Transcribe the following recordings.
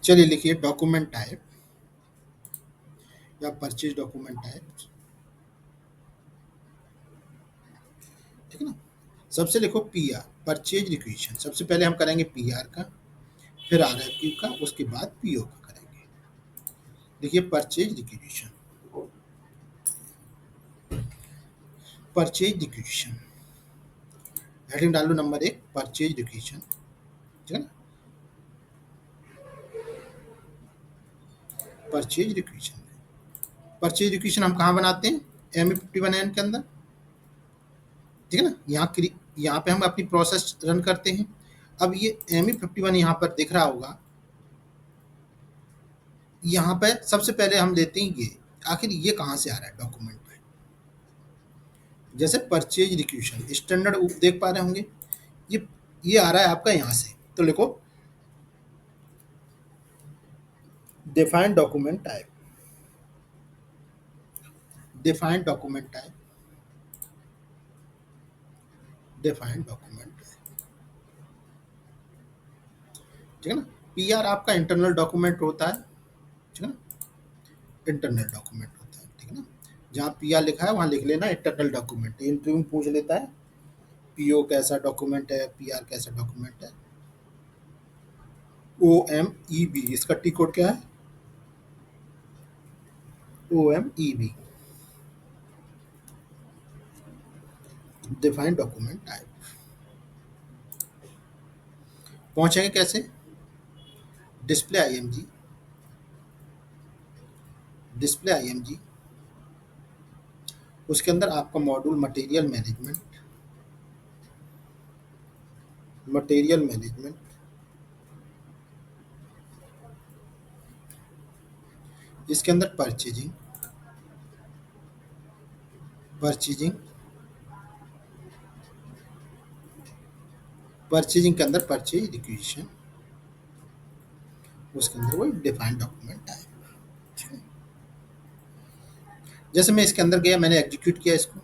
चलिए लिखिए document type या परचेज डॉक्यूमेंट टाइप। ठीक है ना। सबसे लिखो पीआर, परचेज रिक्वेशन। सबसे पहले हम करेंगे पीआर का, फिर आरएफक्यू का, उसके बाद पीओ का करेंगे। देखिए purchase requisition, purchase requisition heading डाल लो नंबर 1 परचेज रिक्वेशन। ठीक है ना। परचेज रिक्वेशन, परचेज रिक्वेशन हम कहाँ बनाते हैं? ME51N के अंदर। ठीक है ना। यहाँ पे हम अपनी प्रोसेस रन करते हैं। अब ये ME51 यहाँ पर दिख रहा होगा। यहाँ पे सबसे पहले हम लेते हैं ये, आखिर ये कहाँ से आ रहा है डॉक्यूमेंट में। जैसे परचेज रिक्वेशन स्टैंडर्ड देख पा रहे होंगे, ये आ रहा है आपका यहाँ से। तो लिखो define document type, define document type, define document. ठीक है ना। पीआर आपका इंटरनल डॉक्यूमेंट होता है। ठीक है ना। इंटरनल डॉक्यूमेंट होता है। ठीक है ना। जहाँ पीआर लिखा है वहाँ लिख लेना इंटरनल डॉक्यूमेंट। इंटरव्यू में पूछ लेता है पीओ कैसा डॉक्यूमेंट है, पीआर कैसा डॉक्यूमेंट है। OMEB इसका टी कोड क्या है? OMEB defined document type. पहुंचेंगे कैसे? डिस्प्ले IMG, डिस्प्ले IMG, उसके अंदर आपका module material management, material management, इसके अंदर परचेजिंग, परचेजिंग, परचेजिंग के अंदर परचेज रिक्वेशन, उसके अंदर वही डिफाइंड डॉक्यूमेंट टाइप। जैसे मैं इसके अंदर गया, मैंने एग्जीक्यूट किया इसको,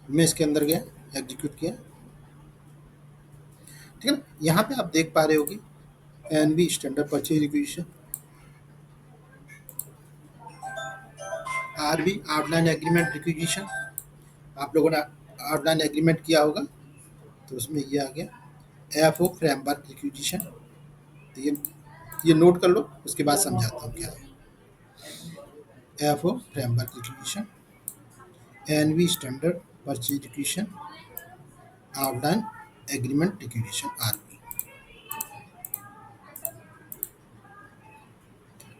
मैं इसके अंदर गया एग्जीक्यूट किया। ठीक है ना। यहाँ पे आप देख पा रहे होगे NB standard purchase requisition, RB outline agreement requisition. आप लोगों ने आउटलाइन एग्रीमेंट किया होगा तो उसमें ये आ गया। FO framework requisition. तो ये नोट कर लो, उसके बाद समझाता हूँ क्या है। FO framework requisition, NB standard purchase requisition, outline agreement requisition RB।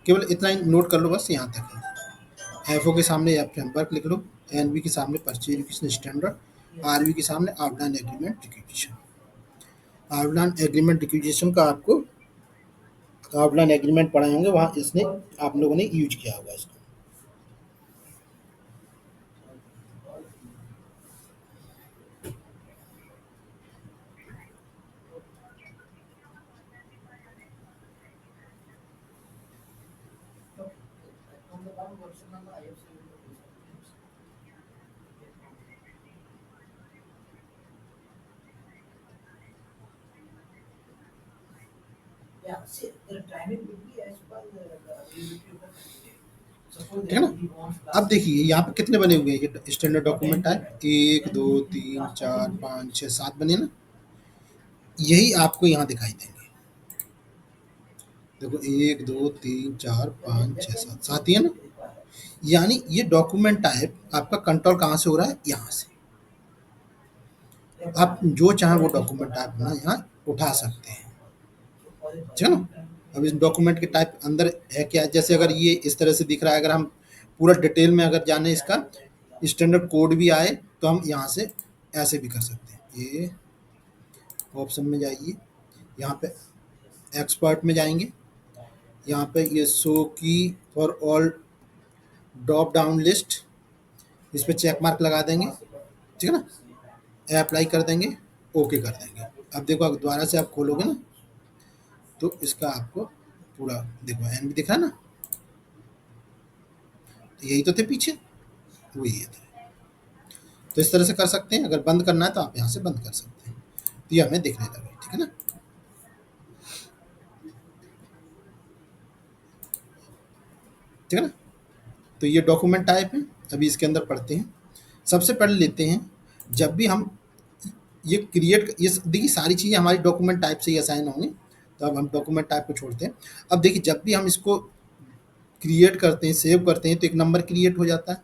केवल इतना ही नोट कर लो, बस यहाँ तक है। FO के सामने या फ्रेमवर्क लिख लो, NB के सामने परचेज रिक्वेशन स्टैंडर्ड, RB के सामने outline agreement requisition. Outline agreement requisition का आपको आउटलाइन एग्रीमेंट पढ़ाए होंगे, वहाँ इसने आप लोगों ने यूज किया होगा इसको। ठीक है ना। अब देखिए यहाँ पे कितने बने हुए हैं ये स्टैंडर्ड डॉक्यूमेंट है, 1 2 3 4 5 6 7 बने ना। यही आपको यहाँ दिखाई देंगे। देखो 1 2 3 4 5 6 7 7 ही है ना। यानी ये डॉक्यूमेंट टाइप आपका कंट्रोल कहाँ से हो रहा है? यहाँ से। आप जो चाहें वो डॉक्यूमेंट टाइप ना यहाँ उठा सकते हैं। ठीक है ना। अब इस डॉक्यूमेंट के टाइप अंदर है क्या, जैसे अगर ये इस तरह से दिख रहा है, अगर हम पूरा डिटेल में अगर जाने इसका स्टैंडर्ड कोड भी आए तो हम यहाँ से ऐसे भी कर सकते हैं। ये ऑप्शन में जाइए, यहाँ पे एक्सपर्ट में जाएंगे, यहाँ पे ये शो की for all drop down list, इस पर चेक मार्क लगा देंगे। ठीक है ना। अप्लाई कर देंगे, ओके कर देंगे। अब देखो अगर दोबारा से आप खोलोगे ना तो इसका आपको पूरा देखो एन भी दिख रहा है ना। तो यही तो थे पीछे, वही ये थे। तो इस तरह से कर सकते हैं। अगर बंद करना है तो आप यहाँ से बंद कर सकते हैं, तो ये हमें दिखने लगे। ठीक है ना। ठीक है ना। तो ये डॉक्यूमेंट टाइप है। अभी इसके अंदर पढ़ते हैं। सबसे पहले लेते हैं, जब भी हम ये क्रिएट, ये देखिए सारी चीज़ें हमारी डॉक्यूमेंट टाइप से ही असाइन होंगी। तो अब हम डॉक्यूमेंट टाइप को छोड़ते हैं। अब देखिए जब भी हम इसको क्रिएट करते हैं, सेव करते हैं, तो एक नंबर क्रिएट हो जाता है।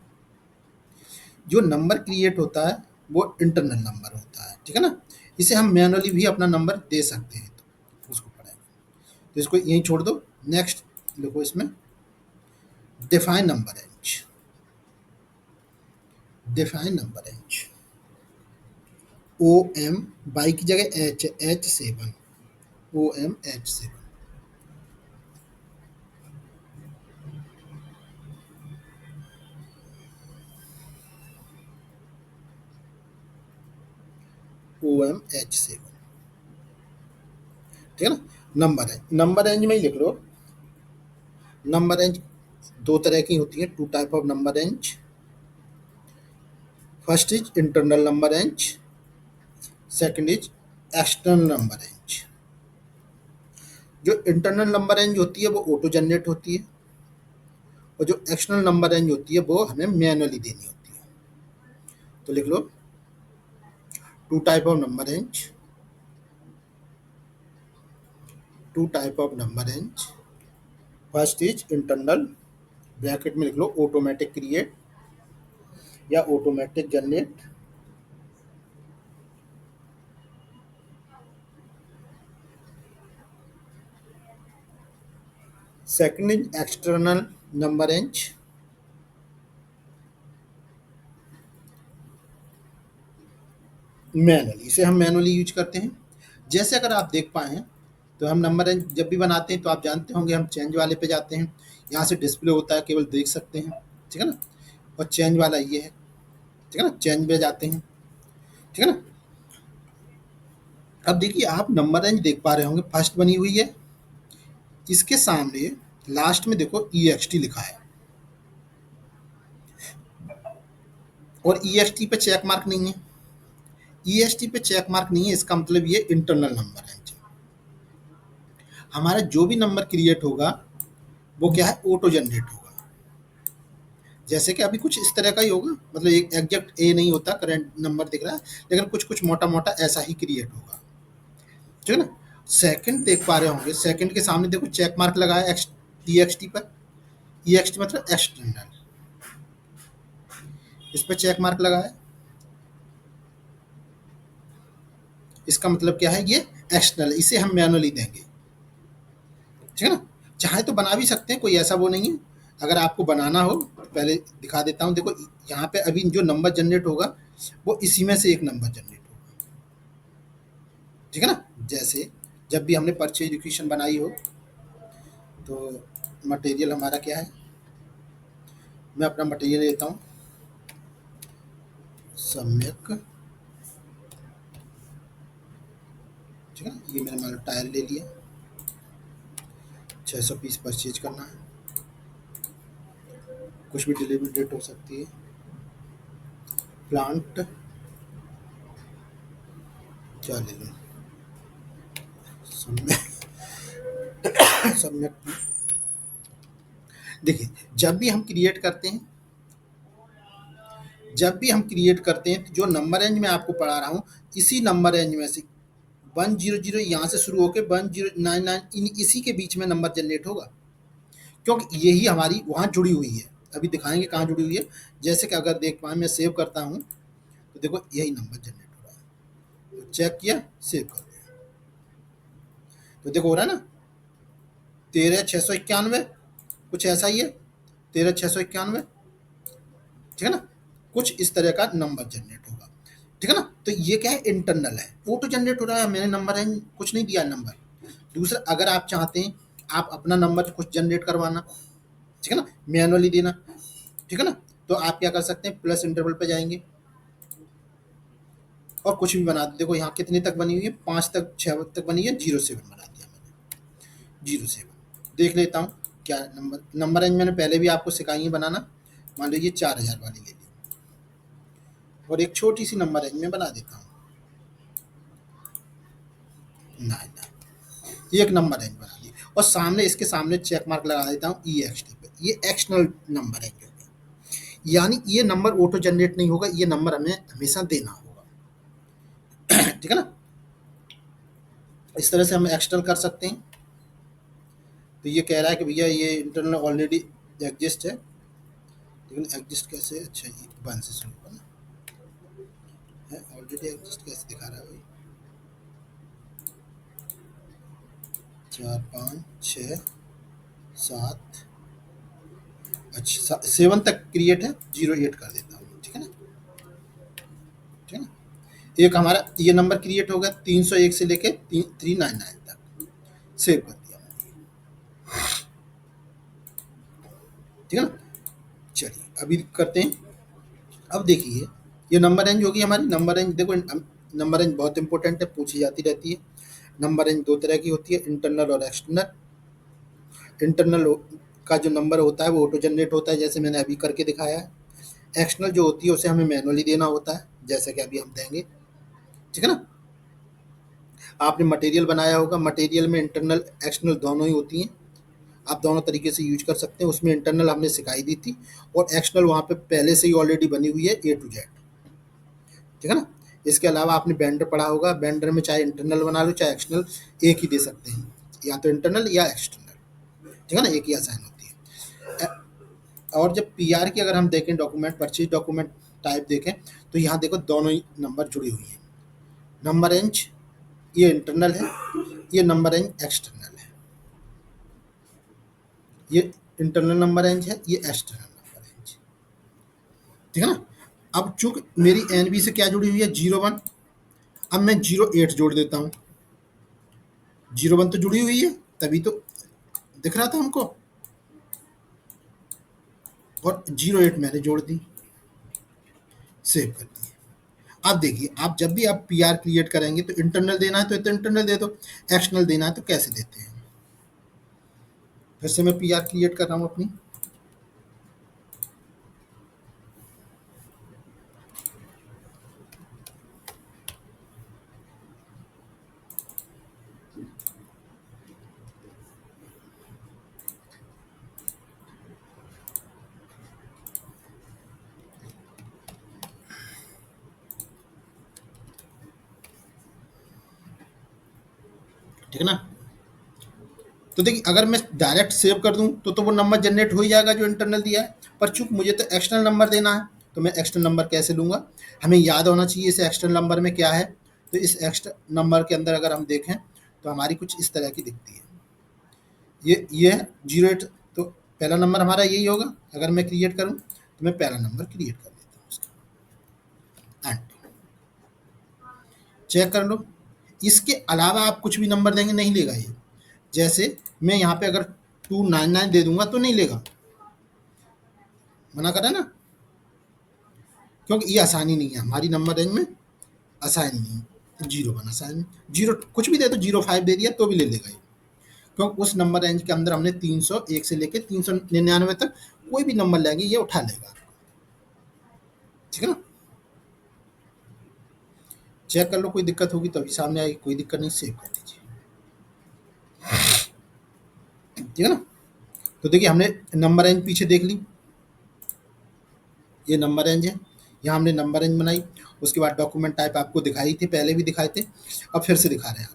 जो नंबर क्रिएट होता है वो इंटरनल नंबर होता है, ठीक है ना। इसे हम मैनुअली भी अपना नंबर दे सकते हैं, तो उसको पढ़ेंगे। तो इसको यहीं छोड़ दो। नेक्स्ट देखो इसमें define number range, define number range O M, बाई की जगह H7, OMH7। OMH7, ठीक है ना। नंबर रेंज में ही लिख लो। नंबर रेंज दो तरह की होती है, two type of number range. First is internal number range, second is external number range. जो इंटरनल नंबर रेंज होती है वो ऑटो जनरेट होती है, और जो एक्सटर्नल नंबर रेंज होती है वो हमें मैनुअली देनी होती है। तो लिख लो two type of number range, two type of number range. First is internal, bracket में लिख लो ऑटोमेटिक क्रिएट या automatic generate. Second is external number range, manually, इसे हम मैनुअली यूज करते हैं। जैसे अगर आप देख पाए हैं, तो हम नंबर रेंज जब भी बनाते हैं तो आप जानते होंगे हम चेंज वाले पे जाते हैं। यहाँ से डिस्प्ले होता है, केवल देख सकते हैं, ठीक है ना। और चेंज वाला ये है, ठीक है ना, चेंज पे जाते हैं, ठीक है ना। अब देखिए आप नंबर रेंज देख पा रहे होंगे, फर्स्ट बनी हुई है, इसके सामने लास्ट में देखो EXT लिखा है, और EXT पे चेक मार्क नहीं है। EXT पे चेक मार्क नहीं है, इसका मतलब ये इंटरनल नंबर रेंज है। हमारा जो भी नंबर क्रिएट होगा वो क्या है, ऑटो जनरेट होगा। जैसे कि अभी कुछ इस तरह का ही होगा, मतलब एक एग्जैक्ट ए नहीं होता, करंट नंबर दिख रहा है, लेकिन कुछ कुछ मोटा मोटा ऐसा ही क्रिएट होगा, ठीक है ना। सेकंड देख पा रहे होंगे, सेकंड के सामने देखो चेक मार्क लगा है EXT पर। EXT मतलब एक्सटर्नल, इस पर चेक मार्क लगा है, इसका मतलब क्या है, ये एक्सटर्नल, इसे हम मैनुअली देंगे, ठीक है ना। चाहे तो बना भी सकते हैं, कोई ऐसा वो नहीं है। अगर आपको बनाना हो तो पहले दिखा देता हूँ। देखो यहाँ पे अभी जो नंबर जनरेट होगा वो इसी में से एक नंबर जनरेट होगा, ठीक है ना। जैसे जब भी हमने परचेज इक्वेशन बनाई हो, तो मटेरियल हमारा क्या है, मैं अपना मटेरियल लेता हूँ, सम्यक, ठीक है ना। ये मैंने मान लो टायर ले लिया, 600 पीस परचेज करना है, कुछ भी डिलीवरी डेट हो सकती है। प्लांट क्या ले लूँ, सम्यक, सम्यक। देखिए जब भी हम क्रिएट करते हैं, तो जो नंबर रेंज मैं आपको पढ़ा रहा हूँ, इसी नंबर रेंज में से 100 यहाँ से शुरू होकर 1099 इसी के बीच में नंबर जनरेट होगा, क्योंकि यही हमारी वहाँ जुड़ी हुई है। अभी दिखाएंगे कहाँ जुड़ी हुई है। जैसे कि अगर देख पाए, मैं सेव करता हूँ तो देखो यही नंबर जनरेट हो रहा है, तो चेक किया, सेव कर दिया, तो देखो हो रहा है ना, 13,691, कुछ ऐसा ही है, 13,691, ठीक है ना। कुछ इस तरह का नंबर जनरेट होगा, ठीक है ना। तो ये क्या है, इंटरनल है, ऑटो जनरेट हो रहा है, मैंने नंबर है कुछ नहीं दिया नंबर। दूसरा, अगर आप चाहते हैं आप अपना नंबर कुछ जनरेट करवाना, ठीक है ना, मैनुअली देना, ठीक है ना, तो आप क्या कर सकते हैं, प्लस इंटरवल पे जाएंगे और कुछ भी बना दो। देखो यहाँ कितने तक बनी हुई है, 5 तक, 6 तक बनी है, 07 बना दिया मैंने, 07। देख लेता हूँ क्या नंबर रेंज मैंने पहले भी आपको सिखाई है बनाना। मान लीजिए 4,000 वाली ले ली, और एक छोटी सी नंबर रेंज में बना देता हूँ, नहीं, एक नंबर रेंज बना दी, और सामने इसके सामने चेक मार्क लगा देता हूँ EXT पे, ये एक्सटर्नल नंबर है, यानी ये नंबर ऑटो जनरेट नहीं होगा, ये नंबर हमें हमेशा देना होगा। ठीक है ना, इस तरह से हम एक्सटर्नल कर सकते हैं। तो ये कह रहा है कि भैया ये इंटरनल ऑलरेडी एग्जिस्ट है, लेकिन एग्जिस्ट कैसे, अच्छा ये वन से शुरू होगा ना, ऑलरेडी एग्जिस्ट कैसे दिखा रहा है भाई, 4 5 6 7, अच्छा 7 तक क्रिएट है, 08 कर देता हूँ, ठीक है ना, ठीक है ना। एक हमारा ये नंबर क्रिएट हो गया 301 से लेके 399 तक, सेव कर दिया मैंने, ठीक है ना। चलिए अभी करते हैं। अब देखिए ये नंबर रेंज होगी हमारी, नंबर रेंज देखो, नंबर रेंज बहुत इंपॉर्टेंट है, पूछी जाती रहती है। नंबर रेंज दो तरह की होती है, इंटरनल और एक्सटर्नल। इंटरनल का जो नंबर होता है वो ऑटो जनरेट होता है, जैसे मैंने अभी करके दिखाया है। एक्सटर्नल जो होती है उसे हमें मैनुअली देना होता है, जैसे कि अभी हम देंगे, ठीक है ना। आपने मटेरियल बनाया होगा, मटेरियल में इंटरनल एक्सटर्नल दोनों ही होती हैं, आप दोनों तरीके से यूज कर सकते हैं। उसमें इंटरनल हमने सिखाई दी थी, और एक्सटर्नल वहाँ पे पहले से ही ऑलरेडी बनी हुई है A to Z, ठीक है ना। इसके अलावा आपने बेंडर पढ़ा होगा, बेंडर में चाहे इंटरनल बना लो चाहे एक्सटर्नल, एक ही दे सकते हैं, या तो इंटरनल या एक्सटर्नल, ठीक है ना, एक ही असाइन होती है। और जब पीआर की अगर हम देखें, डॉक्यूमेंट परचेज डॉक्यूमेंट टाइप देखें, तो यहाँ देखो दोनों ही नंबर जुड़ी हुई है। नंबर रेंज ये इंटरनल है, ये नंबर रेंज एक्सटर्नल है, ये इंटरनल नंबर रेंज है, ये एक्सटर्नल नंबर रेंज, ठीक है ना। अब चूंकि मेरी एनबी से क्या जुड़ी हुई है, 01, अब मैं 08 जोड़ देता हूँ, 01 तो जुड़ी हुई है, तभी तो दिख रहा था हमको, और 08 मैंने जोड़ दी, सेव कर दी। अब देखिए, आप जब भी आप पीआर क्रिएट करेंगे तो इंटरनल देना है तो इंटरनल दे दो, एक्सटर्नल देना है तो कैसे देते हैं। फिर से मैं पीआर क्रिएट कर रहा हूँ अपनी, ठीक है ना। तो देखिए अगर मैं डायरेक्ट सेव कर दूं तो वो नंबर जनरेट हो ही जाएगा जो इंटरनल दिया है, पर चूंकि मुझे तो एक्सटर्नल नंबर देना है, तो मैं एक्सटर्नल नंबर कैसे लूँगा, हमें याद होना चाहिए इस एक्सटर्नल नंबर में क्या है। तो इस एक्सटर्नल नंबर के अंदर अगर हम देखें तो हमारी कुछ इस तरह की दिखती है, ये है 08, तो पहला नंबर हमारा यही होगा। अगर मैं क्रिएट करूँ तो मैं पहला नंबर क्रिएट कर देता हूँ उसका, एंड चेक कर लो। इसके अलावा आप कुछ भी नंबर देंगे नहीं लेगा ये, जैसे मैं यहाँ पे अगर 299 दे दूंगा तो नहीं लेगा, मना करा ना, क्योंकि ये आसानी नहीं है हमारी नंबर रेंज में, आसानी नहीं है। 01 आसानी, जीरो कुछ भी दे दो, 05 दे दिया तो भी ले लेगा ये, क्योंकि उस नंबर रेंज के अंदर हमने 301 से लेकर 399 तक कोई भी नंबर लेंगे ये उठा लेगा, ठीक है ना। चेक कर लो, कोई दिक्कत होगी तो अभी सामने आएगी, कोई दिक्कत नहीं, सेव कर दीजिए, ठीक है ना। तो देखिए हमने नंबर रेंज पीछे देख ली, ये नंबर रेंज है, यहाँ हमने नंबर रेंज बनाई। उसके बाद डॉक्यूमेंट टाइप आपको दिखाई थी, पहले भी दिखाए थे, अब फिर से दिखा रहे हैं।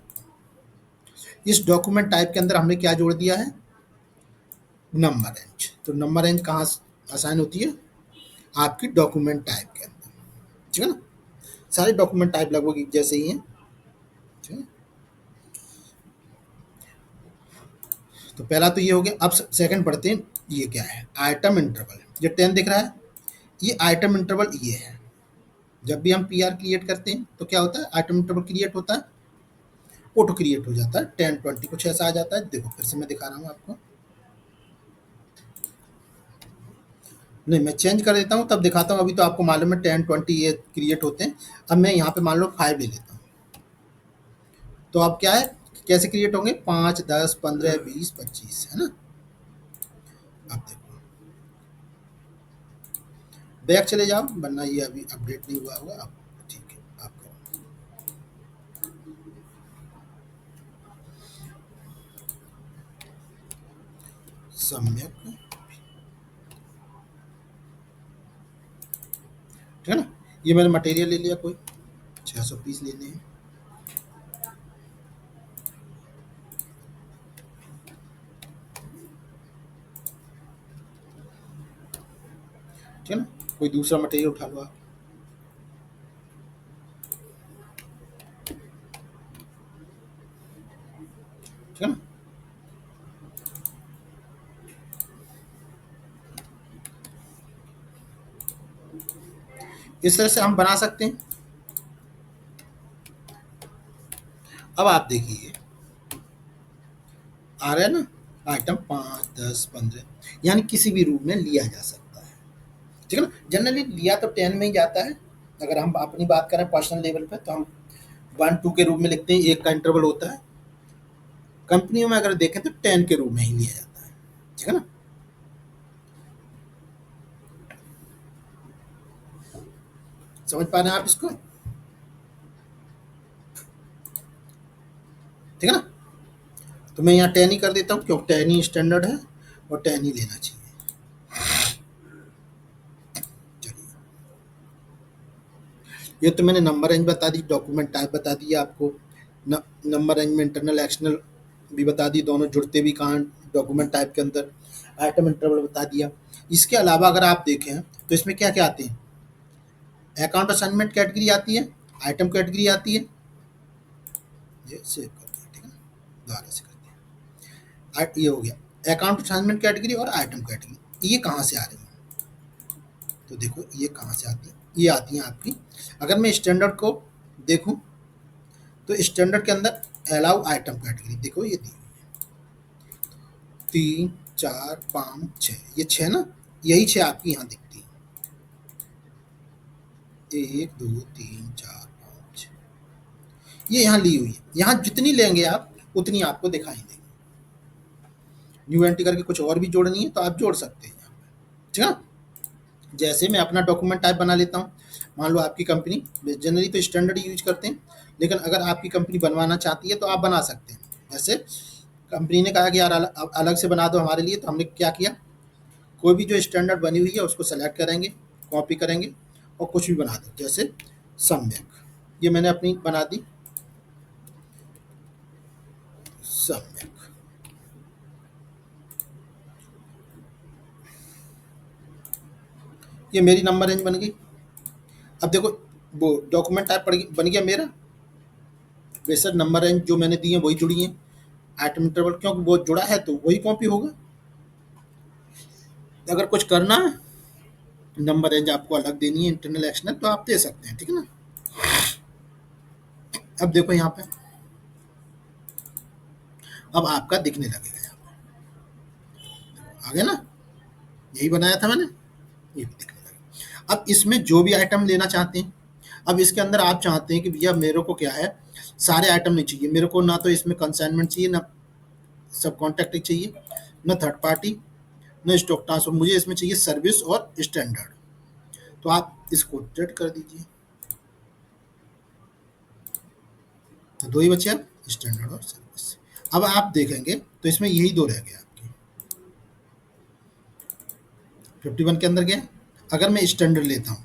इस डॉक्यूमेंट टाइप के अंदर हमने क्या जोड़ दिया है, नंबर रेंज। तो नंबर रेंज कहाँ असाइन होती है, आपकी डॉक्यूमेंट टाइप के अंदर, ठीक है ना। सारे डॉक्यूमेंट टाइप लगभग एक जैसे ही हैं, ठीक है। तो पहला तो ये हो गया। अब सेकंड पढ़ते हैं, ये क्या है, आइटम इंटरवल, ये 10 दिख रहा है, ये आइटम इंटरवल ये है। जब भी हम पीआर क्रिएट करते हैं तो क्या होता है, आइटम इंटरवल क्रिएट होता है, ऑटो क्रिएट हो जाता है, 10 20 कुछ ऐसा आ जाता है। देखो फिर से मैं दिखा रहा हूँ आपको, नहीं मैं चेंज कर देता हूँ तब दिखाता हूँ, अभी तो आपको मालूम है 10 20 ये क्रिएट होते हैं। अब मैं यहाँ पे मान लो 5 ले लेता हूँ, तो अब क्या है, कैसे क्रिएट होंगे, 5 10 15 20 25, है ना। अब देखो बैक चले जाओ, वरना ये अभी अपडेट नहीं हुआ होगा। अब ठीक है, आप करो सम्यक, ये मैंने मटेरियल ले लिया, कोई 600 पीस लेने हैं। ठीक है ना, कोई दूसरा मटेरियल उठा लो आप। ठीक है ना, इस तरह से हम बना सकते हैं। अब आप देखिए, आ रहा है ना, आइटम 5, 10, 15, यानी किसी भी रूप में लिया जा सकता है। ठीक है ना, जनरली लिया तो 10 में ही जाता है। अगर हम अपनी बात करें पर्सनल लेवल पे, तो हम 1, 2 के रूप में लिखते हैं, एक का इंटरवल होता है। कंपनियों में अगर देखें तो 10 के रूप में ही लिया जाता है। ठीक है ना, समझ पा रहे हैं आप इसको? ठीक है ना, तो मैं यहाँ 10 ही कर देता हूँ, क्योंकि 10 ही स्टैंडर्ड है और 10 ही लेना चाहिए। चलिए, ये तो मैंने नंबर रेंज बता दी, डॉक्यूमेंट टाइप बता दिया आपको, नंबर रेंज में इंटरनल एक्सटर्नल भी बता दी, दोनों जुड़ते भी कहाँ डॉक्यूमेंट टाइप के अंदर, आइटम इंटरवल बता दिया। इसके अलावा अगर आप देखें तो इसमें क्या क्या आते हैं, अकाउंट असाइनमेंट कैटेगरी आती है, आइटम कैटेगरी आती है, ये सेव कर दिया। ठीक है ना, दोबारा से करते हैं। ये हो गया अकाउंट असाइनमेंट कैटेगरी और आइटम कैटेगरी। ये कहाँ से आ रही है, तो देखो ये कहाँ से आती है, ये आती है आपकी, अगर मैं स्टैंडर्ड को देखूं तो स्टैंडर्ड के अंदर अलाउ आइटम कैटेगरी, देखो ये दी 3, 4, 5, 6, ये 6 ना, यही 6 आपकी यहाँ दिखती है, 1, 2, 3, 4, 5, 6, ये यहाँ ली हुई है। यहाँ जितनी लेंगे आप उतनी आपको दिखाई देगी। न्यू एंट्री करके कुछ और भी जोड़नी है तो आप जोड़ सकते हैं यहाँ पे। ठीक है ना, जैसे मैं अपना डॉक्यूमेंट टाइप बना लेता हूँ, मान लो आपकी कंपनी जनरली तो स्टैंडर्ड यूज करते हैं, लेकिन अगर आपकी कंपनी बनवाना चाहती है तो आप बना सकते हैं। जैसे कंपनी ने कहा कि यार अलग से बना दो हमारे लिए, तो हमने क्या किया, कोई भी जो स्टैंडर्ड बनी हुई है उसको सेलेक्ट करेंगे, कॉपी करेंगे और कुछ भी बना दो। जैसे सम्यक, ये मैंने अपनी बना दी सम्यक, ये मेरी नंबर रेंज बन गई। अब देखो वो डॉक्यूमेंट टाइप बन गया मेरा, बेशक नंबर रेंज जो मैंने दी है वही जुड़ी है, आइटम इंटरवल क्योंकि वो जुड़ा है तो वही कॉपी होगा। अगर कुछ करना है, नंबर रेंज आपको अलग देनी है इंटरनल एक्सटर्नल, तो आप दे सकते हैं। ठीक है ना, अब देखो यहाँ पे, अब आपका दिखने लगेगा यहाँ पे, आ गया ना, यही बनाया था मैंने, ये भी दिखने लगेगा। अब इसमें जो भी आइटम लेना चाहते हैं, अब इसके अंदर आप चाहते हैं कि भैया मेरे को क्या है, सारे आइटम नहीं चाहिए मेरे को, ना तो इसमें कंसाइनमेंट चाहिए, ना सब कॉन्ट्रैक्ट चाहिए, ना थर्ड पार्टी, ना स्टॉक ट्रांसफर, मुझे इसमें चाहिए सर्विस और स्टैंडर्ड। तो आप इसको सेट कर दीजिए, तो दो ही बचे अब, स्टैंडर्ड और सर्विस। अब आप देखेंगे तो इसमें यही दो रह गए आपके, 51 के अंदर गया। अगर मैं स्टैंडर्ड लेता हूँ,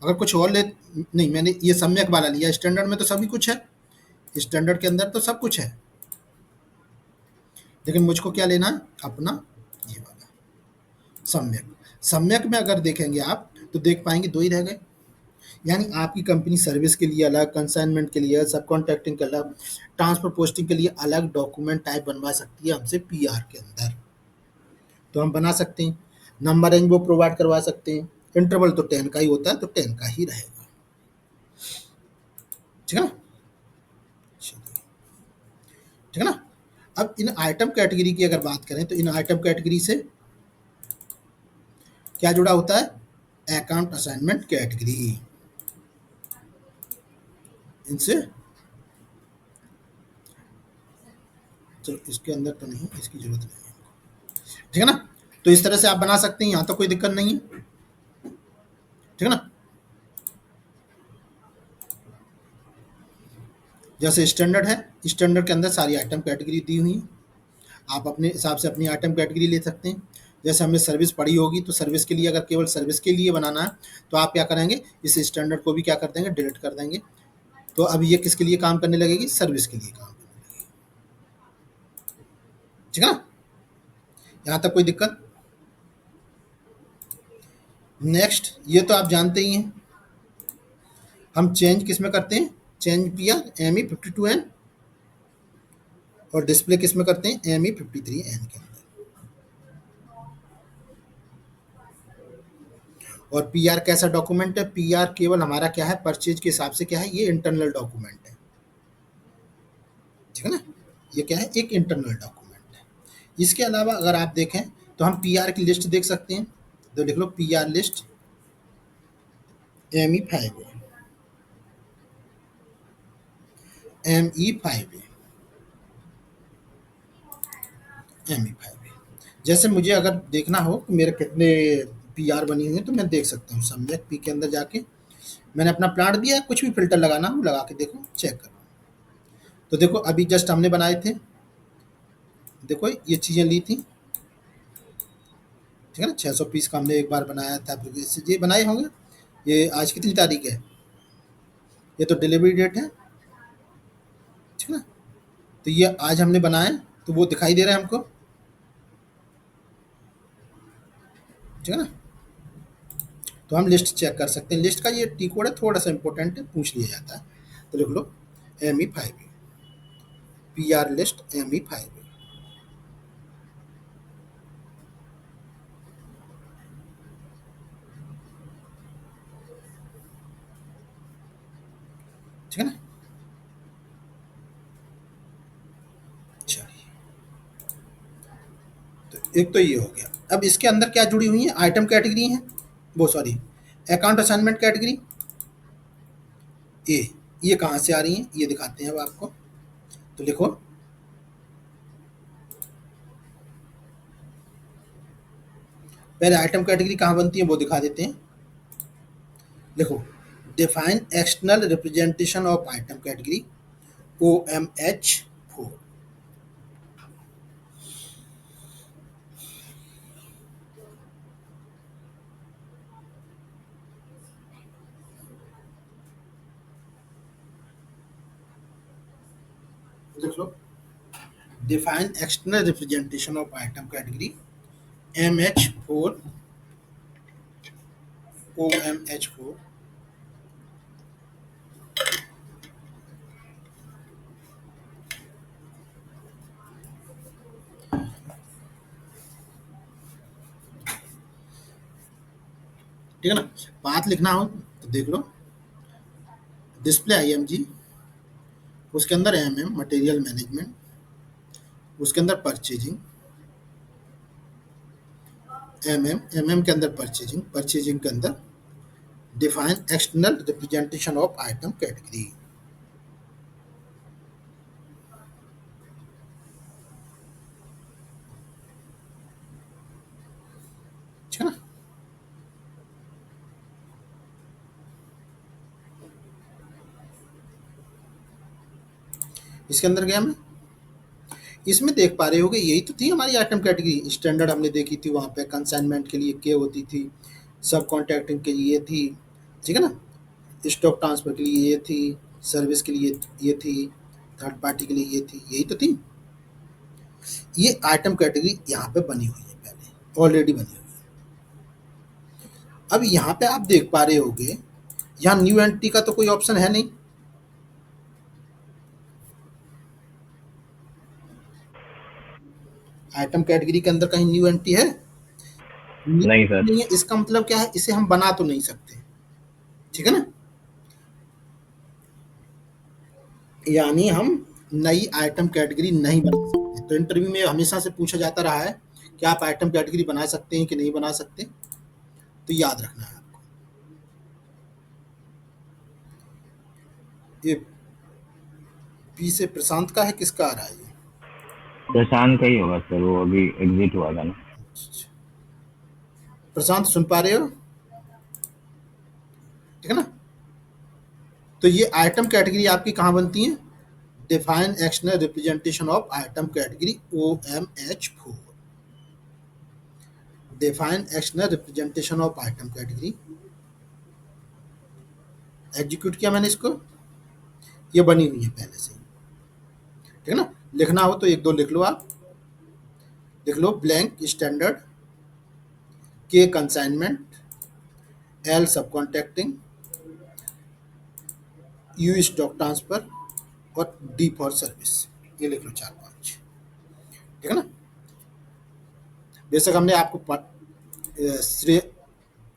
अगर कुछ और ले, नहीं मैंने ये सम्यक वाला लिया, स्टैंडर्ड में तो सभी कुछ है, स्टैंडर्ड के अंदर तो सब कुछ है, लेकिन मुझको क्या लेना है अपना, ये वाला सम्यक। सम्यक में अगर देखेंगे आप तो देख पाएंगे दो ही रह गए, यानी आपकी कंपनी सर्विस के लिए अलग, कंसाइनमेंट के लिए, सब कॉन्ट्रैक्टिंग के अलग, ट्रांसफर पोस्टिंग के लिए अलग डॉक्यूमेंट टाइप बनवा सकती है हमसे पीआर के अंदर, तो हम बना सकते हैं। नंबर रेंज वो प्रोवाइड करवा सकते हैं, इंटरवल तो 10 का ही होता है तो 10 का ही रहेगा। ठीक है ना, चलिए, ठीक है ना। अब इन आइटम कैटेगरी की अगर बात करें तो इन आइटम कैटेगरी से क्या जुड़ा होता है, अकाउंट असाइनमेंट कैटेगरी, इनसे, चलो इसके अंदर तो नहीं, इसकी जरूरत नहीं है। ठीक है ना, तो इस तरह से आप बना सकते हैं, यहाँ तो कोई दिक्कत नहीं है। ठीक है ना, जैसे स्टैंडर्ड है, स्टैंडर्ड के अंदर सारी आइटम कैटेगरी दी हुई है, आप अपने हिसाब से अपनी आइटम कैटेगरी ले सकते हैं। जैसे हमने सर्विस पढ़ी होगी, तो सर्विस के लिए अगर केवल सर्विस के लिए बनाना है, तो आप क्या करेंगे, इस स्टैंडर्ड को भी क्या कर देंगे, डिलीट कर देंगे। तो अब ये किसके लिए काम करने लगेगी, सर्विस के लिए काम करने लगेगी। ठीक है ना, यहाँ तक कोई दिक्कत? नेक्स्ट, ये तो आप जानते ही हैं, हम चेंज किस में करते हैं, चेंज पी आर ME52N, और डिस्प्ले किस में करते हैं, ME53N के अंदर। और पीआर कैसा डॉक्यूमेंट है, पीआर केवल हमारा क्या है, परचेज के हिसाब से क्या है, ये इंटरनल डॉक्यूमेंट है। ठीक है ना, ये क्या है, एक इंटरनल डॉक्यूमेंट है। इसके अलावा अगर आप देखें तो हम पीआर की लिस्ट देख सकते हैं, तो लिख लो PR list ME5 ME5 ME5। जैसे मुझे अगर देखना हो कि मेरे कितने पीआर बनी हुई हैं, तो मैं देख सकता हूँ सम्यक पी के अंदर जाके, मैंने अपना प्लांट दिया, कुछ भी फिल्टर लगाना हो लगा के देखो, चेक करो। तो देखो अभी जस्ट हमने बनाए थे, देखो ये चीज़ें ली थी, ठीक है ना, 600 पीस का हमने एक बार बनाया था, फिर ये बनाए होंगे। ये आज कितनी तारीख है, ये तो डिलीवरी डेट है, ठीक है ना, तो ये आज हमने बनाए, तो वो दिखाई दे रहा है हमको, ठीक है ना। तो हम लिस्ट चेक कर सकते हैं, लिस्ट का ये टी कोड है, थोड़ा सा इंपॉर्टेंट है, पूछ लिया जाता है। तो लिख लो ME5 PR लिस्ट ME5। ठीक है ना, चलिए, तो एक तो ये हो गया। अब इसके अंदर क्या जुड़ी हुई है, आइटम कैटेगरी है, वो sorry account assignment category A, ये कहाँ से आ रही है, ये दिखाते हैं अब आपको। तो लिखो पहले आइटम कैटेगरी कहाँ बनती है वो दिखा देते हैं। देखो, define external representation of item category OMH4। देख लो, define external representation of item category MH4 OMH4। ठीक है ना, बात लिखना हो तो देख लो, डिस्प्ले IMG, उसके अंदर MM मटेरियल मैनेजमेंट, उसके अंदर परचेजिंग, MM के अंदर परचेजिंग, परचेजिंग के अंदर define external representation of item category. ठीक है ना, इसके अंदर गया मैं, इसमें देख पा रहे होगे यही तो थी हमारी आइटम कैटेगरी। स्टैंडर्ड हमने देखी थी, वहाँ पे कंसाइनमेंट के लिए के होती थी, सब कॉन्ट्रैक्टिंग के लिए ये थी, ठीक है ना, स्टॉक ट्रांसफर के लिए ये थी, सर्विस के लिए ये थी, थर्ड पार्टी के लिए ये थी, यही तो थी। ये आइटम कैटेगरी यहाँ पे बनी हुई है, पहले ऑलरेडी बनी हुई है। अब यहाँ पे आप देख पा रहे होगे, यहाँ न्यू एंट्री का तो कोई ऑप्शन है नहीं, आइटम कैटेगरी के अंदर कहीं न्यू एंट्री है नहीं सर। नहीं है। इसका मतलब क्या है, इसे हम बना तो नहीं सकते, ठीक है ना, यानी हम नई आइटम कैटेगरी नहीं बना सकते। तो इंटरव्यू में हमेशा से पूछा जाता रहा है कि आप आइटम कैटेगरी बना सकते हैं कि नहीं बना सकते, तो याद रखना है आपको। ये पी से प्रशांत का है, किसका आ रहा है ये, प्रशांत का ही होगा सर, वो अभी एग्जिट हुआ था ना। प्रशांत सुन पा रहे हो, ठीक है ना। तो ये आइटम कैटेगरी आपकी कहाँ बनती है, define external representation of item category OMH4। Define external representation of item category. Execute किया मैंने इसको, ये बनी हुई है पहले से ही, ठीक है ना। लिखना हो तो एक दो लिख लो, आप लिख लो ब्लैंक स्टैंडर्ड, के कंसाइनमेंट, एल सब कॉन्ट्रैक्टिंग, यू स्टॉक ट्रांसफर और डी फॉर सर्विस। ये लिख लो चार पांच, ठीक है ना। बेशक हमने आपको श्रेय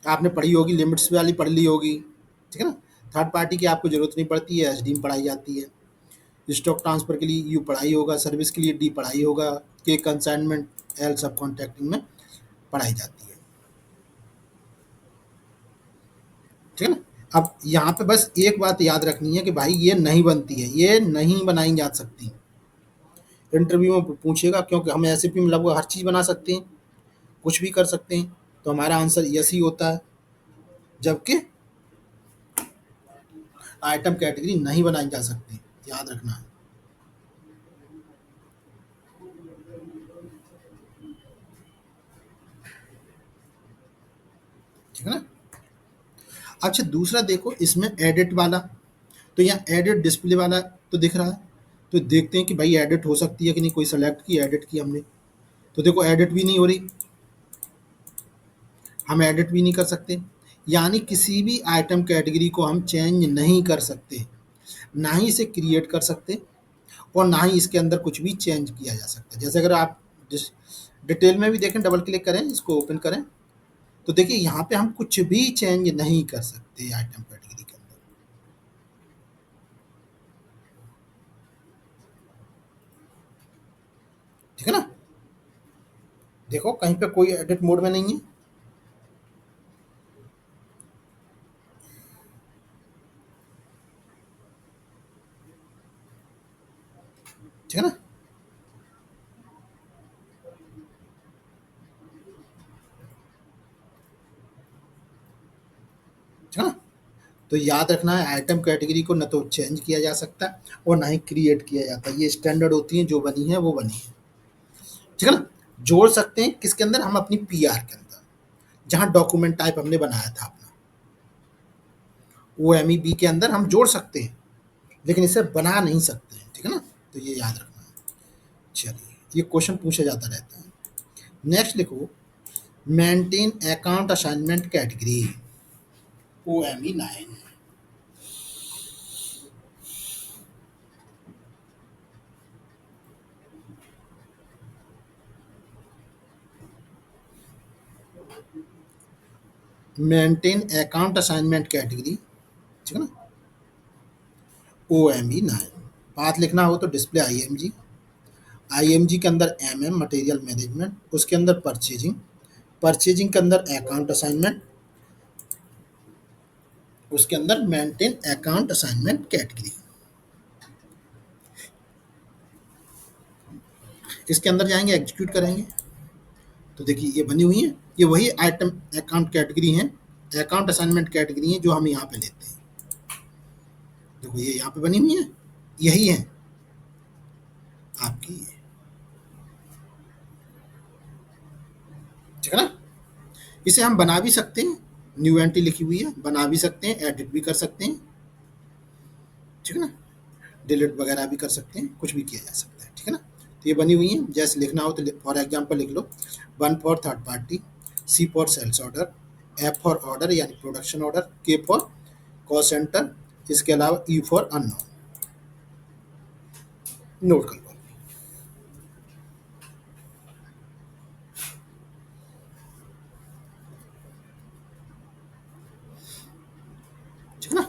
आपने पढ़ी होगी, लिमिट्स वाली पढ़ ली होगी, ठीक है ना। थर्ड पार्टी की आपको जरूरत नहीं पड़ती है, एसडी में पढ़ाई जाती है। स्टॉक ट्रांसफर के लिए यू पढ़ाई होगा, सर्विस के लिए डी पढ़ाई होगा, के कंसाइनमेंट एल सब कॉन्ट्रैक्टिंग में पढ़ाई जाती है, ठीक है ना। अब यहाँ पे बस एक बात याद रखनी है कि भाई ये नहीं बनती है, ये नहीं बनाई जा सकती। इंटरव्यू में पूछेगा, क्योंकि हम एसएपी में लगभग हर चीज़ बना सकते हैं, कुछ भी कर सकते हैं, तो हमारा आंसर यस ही होता है। जबकि आइटम कैटेगरी नहीं बनाई जा सकती, याद रखना है, ठीक है ना। अच्छा दूसरा देखो, इसमें एडिट वाला, तो यहाँ एडिट डिस्प्ले वाला तो दिख रहा है, तो देखते हैं कि भाई एडिट हो सकती है कि नहीं। कोई सेलेक्ट की, एडिट की हमने, तो देखो एडिट भी नहीं हो रही, हम एडिट भी नहीं कर सकते। यानी किसी भी आइटम कैटेगरी को हम चेंज नहीं कर सकते, ना ही इसे क्रिएट कर सकते और ना ही इसके अंदर कुछ भी चेंज किया जा सकता है। जैसे अगर आप डिटेल में भी देखें, डबल क्लिक करें, इसको ओपन करें, तो देखिए यहाँ पे हम कुछ भी चेंज नहीं कर सकते आइटम कैटेगरी के अंदर, ठीक है ना। देखो कहीं पे कोई एडिट मोड में नहीं है, ठीक है ना। ठीक है ना। तो याद रखना है, आइटम कैटेगरी को न तो चेंज किया जा सकता और ना ही क्रिएट किया जाता। ये स्टैंडर्ड होती है, जो बनी है वो बनी है, ठीक है ना। जोड़ सकते हैं किसके अंदर, हम अपनी पीआर के अंदर, जहां डॉक्यूमेंट टाइप हमने बनाया था अपना, OMEB के अंदर हम जोड़ सकते हैं, लेकिन इसे बना नहीं सकते हैं, ठीक है ना। तो ये याद रखना है। चलिए, ये क्वेश्चन पूछा जाता रहता है। नेक्स्ट लिखो, maintain account assignment category, OME 9। Maintain account assignment category, ठीक है ना, OME 9। पाथ लिखना हो तो डिस्प्ले IMG के अंदर मटेरियल मैनेजमेंट, उसके अंदर परचेजिंग के अंदर अकाउंट असाइनमेंट, उसके अंदर मेंटेन अकाउंट असाइनमेंट कैटेगरी। इसके अंदर जाएंगे, एग्जीक्यूट करेंगे, तो देखिए ये बनी हुई है, ये वही आइटम अकाउंट कैटेगरी है, अकाउंट असाइनमेंट कैटेगरी है जो हम यहाँ पे लेते हैं। देखो ये यहाँ पे बनी हुई है, यही है आपकी, ठीक है ना। इसे हम बना भी सकते हैं, न्यू एंट्री लिखी हुई है, बना भी सकते हैं, एडिट भी कर सकते हैं, ठीक है ना। डिलीट वगैरह भी कर सकते हैं, कुछ भी किया जा सकता है, ठीक है ना। तो ये बनी हुई है, जैसे लिखना हो तो फॉर एग्जांपल लिख लो, 1 for third party, C for sales order, F for order यानी production order, K for cost centre, इसके अलावा E फॉर अननोन। नोट कर लो, ठीक है ना।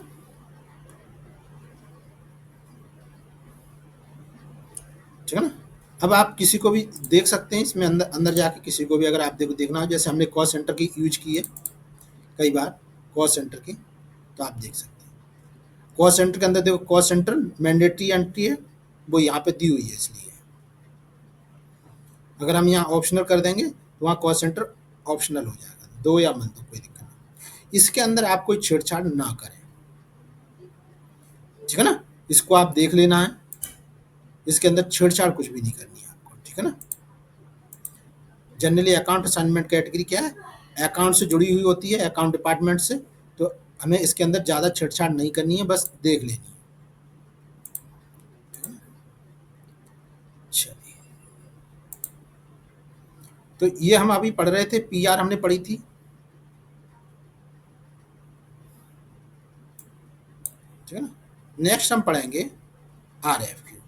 ठीक है ना। अब आप किसी को भी देख सकते हैं इसमें, अंदर अंदर जाके किसी को भी अगर आप देखना हो, जैसे हमने कॉस्ट सेंटर की यूज की है कई बार, कॉस्ट सेंटर की, तो आप देख सकते हैं। कॉस्ट सेंटर के अंदर देखो, कॉस्ट सेंटर मैंडेटरी एंट्री है, वो यहाँ पे दी हुई है, इसलिए अगर हम यहाँ ऑप्शनल कर देंगे तो वहाँ कॉस्ट सेंटर ऑप्शनल हो जाएगा, दो या मत दो कोई दिक्कत नहीं। इसके अंदर आप कोई छेड़छाड़ ना करें, ठीक है ना। इसको आप देख लेना है, इसके अंदर छेड़छाड़ कुछ भी नहीं करनी है आपको, ठीक है ना। जनरली अकाउंट असाइनमेंट कैटेगरी क्या है, अकाउंट से जुड़ी हुई होती है, अकाउंट डिपार्टमेंट से, तो हमें इसके अंदर ज़्यादा छेड़छाड़ नहीं करनी है, बस देख लेनी है। चलिए, तो ये हम अभी पढ़ रहे थे, पीआर हमने पढ़ी थी। ठीक है ना। नेक्स्ट हम पढ़ेंगे आरएफक्यू।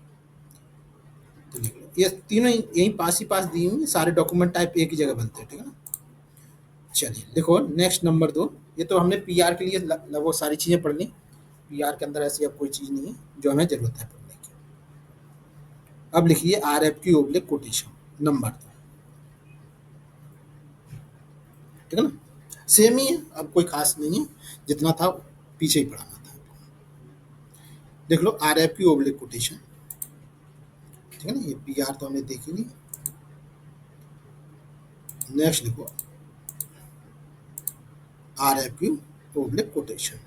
तो लिख लो, ये तीनों यहीं पास ही पास दी हुई हैं, सारे डॉक्यूमेंट टाइप एक ही जगह बनते हैं। ठीक है ना। चलिए देखो, नेक्स्ट नंबर 2, ये तो हमने पीआर के लिए वो सारी चीज़ें पढ़ ली। पीआर के अंदर ऐसी अब कोई चीज़ नहीं है जो हमें ज़रूरत है पढ़ने की। अब लिखिए आरएफक्यू ओब्लिक कोटेशन नंबर 2। ठीक है ना। सेम ही है, अब कोई खास नहीं है, जितना था पीछे ही पढ़ाना था। देख लो आरएफक्यू ओब्लिक कोटेशन। ठीक है ना, ये पीआर तो हमने देखी नहीं। नेक्स्ट लिखो आरएफक्यू ओब्लिक कोटेशन।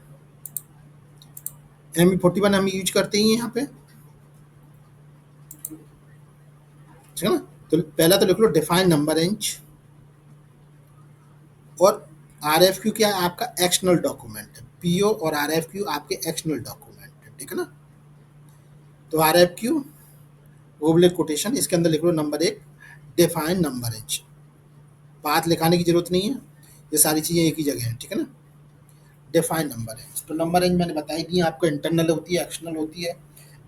ME41 हम यूज करते ही हैं यहाँ पे। ठीक है ना। तो पहला तो लिख लो डिफाइन नंबर रेंज। और आरएफक्यू क्या है, आपका एक्सटर्नल डॉक्यूमेंट है। पीओ और आरएफक्यू आपके एक्सटर्नल डॉक्यूमेंट है। ठीक है ना। तो आरएफक्यू ओब्लिक कोटेशन, इसके अंदर लिख लो number 1 define number range. Path लिखाने की जरूरत नहीं है, ये सारी चीज़ें एक ही जगह हैं। ठीक है ना। डिफाइन नंबर रेंज, तो नंबर रेंज मैंने बताई दी, आपको इंटरनल होती है, एक्सटर्नल होती है।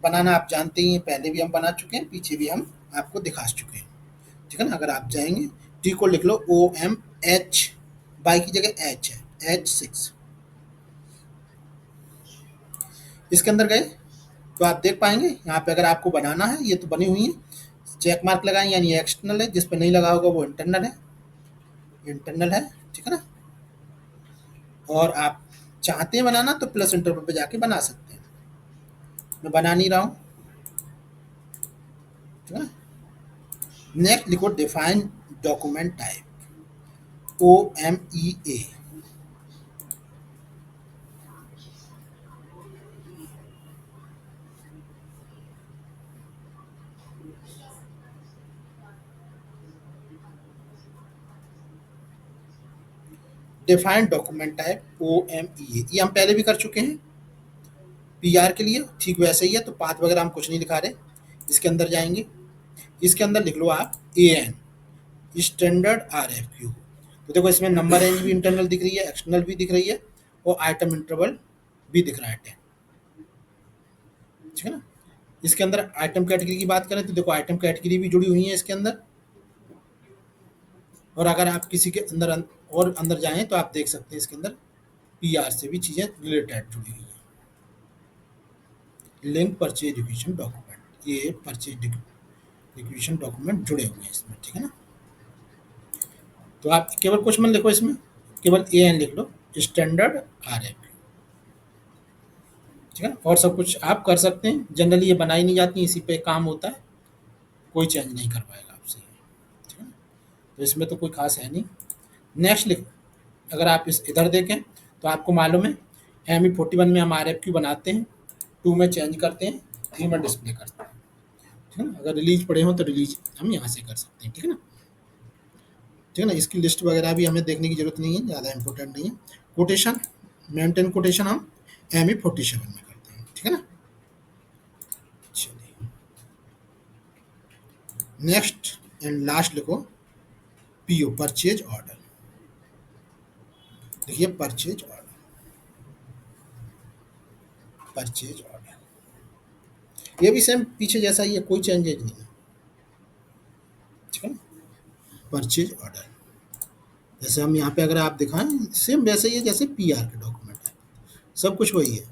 बनाना आप जानते ही हैं, पहले भी हम बना चुके हैं, पीछे भी हम आपको दिखा चुके हैं। ठीक है ना। अगर आप जाएंगे टी को लिख लो OMH, बाई की जगह H है, H6। इसके अंदर गए तो आप देख पाएंगे यहाँ पे, अगर आपको बनाना है, ये तो बनी हुई है, चेक मार्क लगाएं, यानी एक्सटर्नल है, जिस पे नहीं लगा होगा वो इंटरनल है। इंटरनल है। ठीक है ना। और आप चाहते हैं बनाना तो प्लस इंटरवल पे जाके बना सकते हैं, मैं बना नहीं रहा हूँ। ठीक है। नेक्स्ट लिखो define document type OMEA। Define document type OMEA, ये हम पहले भी कर चुके हैं पीआर के लिए, ठीक वैसे ही है, तो पाथ वगैरह हम कुछ नहीं दिखा रहे। इसके अंदर जाएंगे, इसके अंदर लिख लो आप AN, स्टैंडर्ड आरएफक्यू। तो देखो इसमें नंबर रेंज भी इंटरनल दिख रही है, एक्सटर्नल भी दिख रही है, और आइटम इंटरवल भी दिख रहा है 10। ठीक है ना। इसके अंदर आइटम कैटेगरी की बात करें तो देखो आइटम कैटेगरी भी जुड़ी हुई है इसके अंदर। और अगर आप किसी के अंदर और अंदर जाएं तो आप देख सकते हैं इसके अंदर पीआर से भी चीज़ें रिलेटेड जुड़ी हुई हैं। लिंक परचेज रिक्वेशन डॉक्यूमेंट, ये परचेज रिक्वेशन डॉक्यूमेंट जुड़े हुए हैं इसमें। ठीक है ना। तो आप केवल कुछ मत लिखो इसमें, केवल AN लिख लो, स्टैंडर्ड आरएफ। ठीक है। और सब कुछ आप कर सकते हैं, जनरली ये बनाई नहीं जाती, इसी पे काम होता है, कोई चेंज नहीं कर पाएगा आपसे। ठीक है। तो इसमें तो कोई खास है नहीं। नेक्स्ट लिख, अगर आप इस इधर देखें तो आपको मालूम है ME41 में हम RFQ बनाते हैं, 2 में चेंज करते हैं, 3 में डिस्प्ले करते हैं। ठीक है ना। अगर रिलीज पड़े हों तो रिलीज हम यहाँ से कर सकते हैं। ठीक है ना। ठीक है ना। इसकी लिस्ट वगैरह भी हमें देखने की जरूरत नहीं है, ज़्यादा इंपॉर्टेंट नहीं है। कोटेशन, मेंटेन कोटेशन हम ME47 में करते हैं। ठीक है ना। चलिए, नेक्स्ट एंड लास्ट लिखो PO, परचेज ऑर्डर। देखिए परचेज ऑर्डर, परचेज ऑर्डर ये भी सेम पीछे जैसा ही है, कोई चेंजेज नहीं है। ठीक है ना। परचेज ऑर्डर जैसे हम यहाँ पे अगर आप दिखाएं, सेम वैसे ही है जैसे पीआर के डॉक्यूमेंट है, सब कुछ वही है।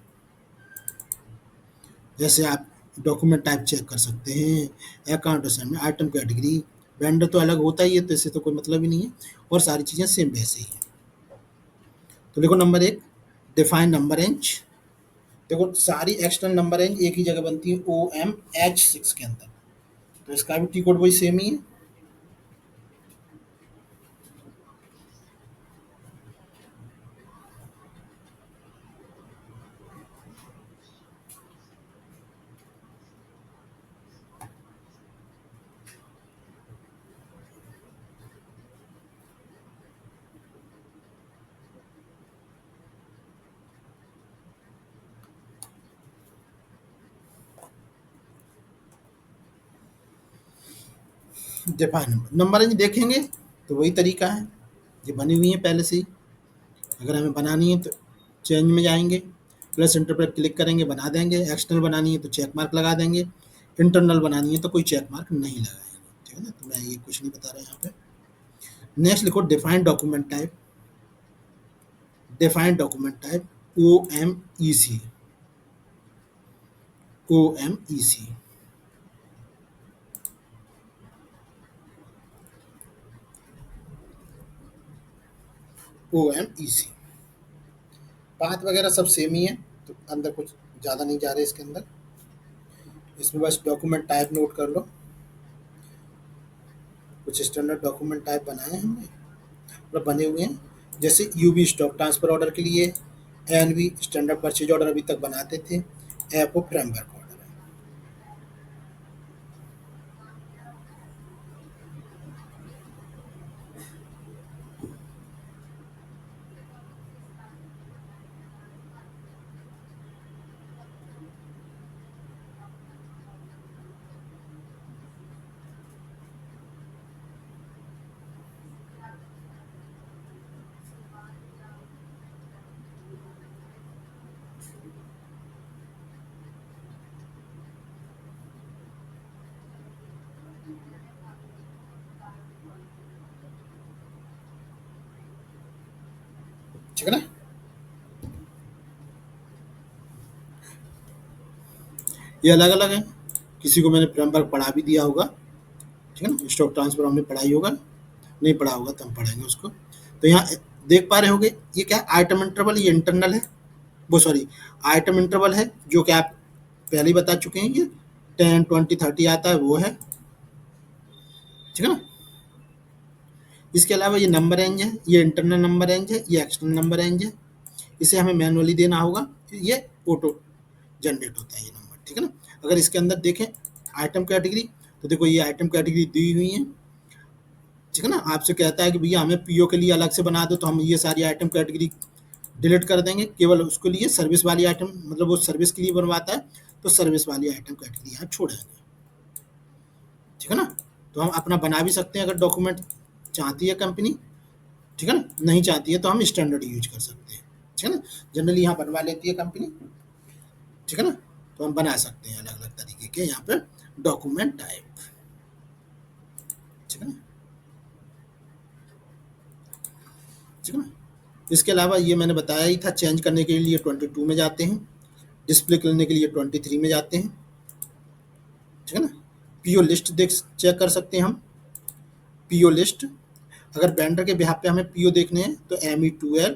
जैसे आप डॉक्यूमेंट टाइप चेक कर सकते हैं, account assignment, item category, vendor तो अलग होता ही है, तो इससे तो कोई मतलब ही नहीं है, और सारी चीज़ें सेम वैसे ही हैं। तो देखो नंबर 1 डिफाइन नंबर रेंज। देखो सारी एक्सटर्नल नंबर रेंज एक ही जगह बनती है OMH6 के अंदर, तो इसका भी टी कोड वही सेम ही है। डिफाइन नंबर रेंज देखेंगे तो वही तरीका है, ये बनी हुई है पहले से ही। अगर हमें बनानी है तो चेंज में जाएंगे, प्लस इंटर पर क्लिक करेंगे, बना देंगे। एक्सटर्नल बनानी है तो चेक मार्क लगा देंगे, इंटरनल बनानी है तो कोई चेक मार्क नहीं लगाएंगे। ठीक है ना, तो मैं ये कुछ नहीं बता रहा यहाँ पे। नेक्स्ट लिखो defined document type. Defined document type OMEC। OMEC OMEC path वगैरह सब सेम ही है, तो अंदर कुछ ज़्यादा नहीं जा रहे इसके अंदर। इसमें बस डॉक्यूमेंट टाइप नोट कर लो। कुछ स्टैंडर्ड डॉक्यूमेंट टाइप बनाए हैं हमने, मतलब बने हुए हैं। जैसे UV स्टॉक ट्रांसफर ऑर्डर के लिए, NV स्टैंडर्ड परचेज ऑर्डर अभी तक बनाते थे, FO फ्रेमवर्क ऑर्डर है। ठीक है ना, ये अलग अलग है। किसी को मैंने फ्रेमवर्क पढ़ा भी दिया होगा। ठीक है ना, स्टॉक ट्रांसफर हमने पढ़ाई होगा, नहीं पढ़ा होगा तो हम पढ़ेंगे उसको। तो यहाँ देख पा रहे होगे ये क्या आइटम इंटरवल, ये इंटरनल है, वो सॉरी आइटम इंटरवल है, जो कि आप पहले ही बता चुके हैं। ये 10, 20, 30 आता है, वो है। ठीक है ना, इसके अलावा ये नंबर रेंज है, ये इंटरनल नंबर रेंज है, ये एक्सटर्नल नंबर रेंज है। इसे हमें मैनुअली देना होगा, ये ऑटो जनरेट होता है ये नंबर। ठीक है ना, अगर इसके अंदर देखें आइटम कैटेगरी, तो देखो ये आइटम कैटेगरी दी हुई है। ठीक है ना, आपसे कहता है कि भैया हमें PO के लिए अलग से बना दो, तो हम ये सारी आइटम कैटेगरी डिलीट कर देंगे, केवल उसके लिए सर्विस वाली आइटम, मतलब वो सर्विस के लिए बनवाता है, तो सर्विस वाली आइटम कैटेगरी यहाँ छोड़ेंगे। ठीक है ना, तो हम अपना बना भी सकते हैं अगर डॉक्यूमेंट चाहती है कंपनी। ठीक है ना, नहीं चाहती है तो हम स्टैंडर्ड यूज कर सकते हैं। ठीक है ना, जनरली यहाँ बनवा लेती है कंपनी। ठीक है ना, तो हम बना सकते हैं अलग अलग तरीके के यहाँ पे डॉक्यूमेंट टाइप। ठीक है ना, ठीक है ना, इसके अलावा ये मैंने बताया ही था, चेंज करने के लिए 22 में जाते हैं, डिस्प्ले करने के लिए 23 में जाते हैं। ठीक है ना, PO लिस्ट देख चेक कर सकते हैं हम। PO लिस्ट, अगर वेंडर के बिहाफ पे हमें PO देखने हैं तो ME2L,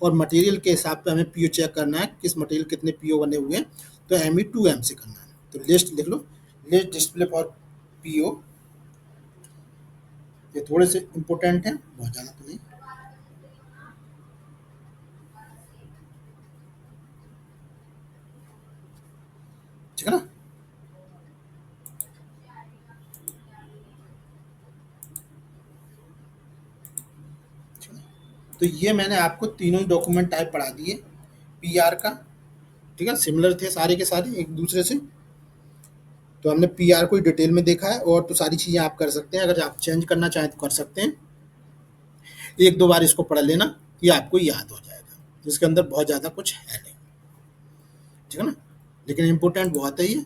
और मटेरियल के हिसाब पे हमें PO चेक करना है, किस मटेरियल कितने PO बने हुए हैं, तो ME2M से करना है। तो लिस्ट लिख लो, लिस्ट डिस्प्ले फॉर PO। ये थोड़े से इंपॉर्टेंट हैं, बहुत ज़्यादा तो नहीं। ठीक है ना, ठीक है। तो ये मैंने आपको तीनों ही डॉक्यूमेंट टाइप पढ़ा दिए PR का। ठीक है, सिमिलर थे सारे के सारे एक दूसरे से। तो हमने PR को ही डिटेल में देखा है, और तो सारी चीज़ें आप कर सकते हैं, अगर आप चेंज करना चाहें तो कर सकते हैं। एक दो बार इसको पढ़ लेना, ये आपको याद हो जाएगा। इसके अंदर बहुत ज़्यादा कुछ है नहीं। ठीक है ना, लेकिन इम्पोर्टेंट बहुत है ये।